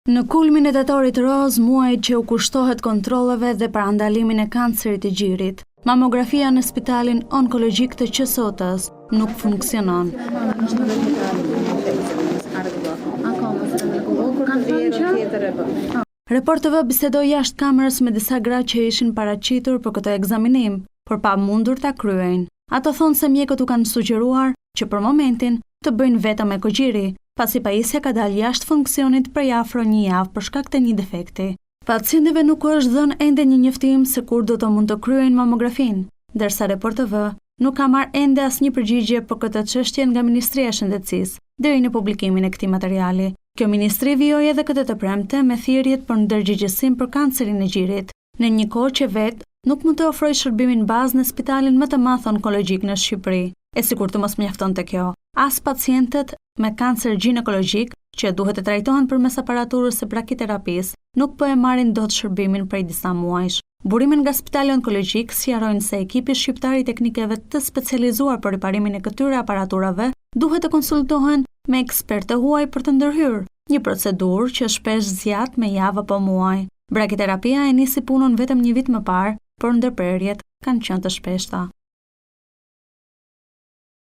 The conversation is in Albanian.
Në kulmin e tetorit roz, muajit që u kushtohet kontrolleve dhe parandalimin e kancerit të gjirit, mamografia në spitalin onkologjik të QSOT-s nuk funksionon. Report TV bisedoi jashtë kamerës me disa gra që ishin paraqitur për këtë ekzaminim, por pa mundur ta kryejnë. Ato thonë se mjekët u kanë sugjeruar që për momentin të bëjnë vetëm ekogjiri, pasi pajisja ka dalë jashtë funksionit prej afro një javë për shkak të një defekti. Pacientëve nuk është dhënë ende një njoftim se kur do të mund të kryejnë mamografin, ndërsa Report TV nuk ka marrë ende asnjë përgjigje për këtë çështje nga Ministria e Shëndetësisë deri në publikimin e këtij materiali. Kjo ministri vijoi edhe këtë të premte me thirrjet për ndërgjegjësim për kancerin e gjirit, në një kohë që vetë nuk mund të ofrojë shërbimin bazë në spitalin më të madh onkologjik në Shqipëri. E sikur të mos mjaftonte kjo, as pacientët me kancer ginekologjik që duhet të trajtohen përmes aparaturës së brakiterapisë nuk po e marrin dot shërbimin prej disa muajsh. Burimin nga Spitali Onkologjik sqarojnë se ekipi shqiptar i teknikeve të specializuar për riparimin e këtyre aparaturave duhet të konsultohen me ekspertë huaj për të ndërhyrë, një procedurë që shpesh zgjat me javë apo muaj. Brakiterapia e nisi punën vetëm një vit më parë, por ndërprerjet kanë qenë të shpeshta.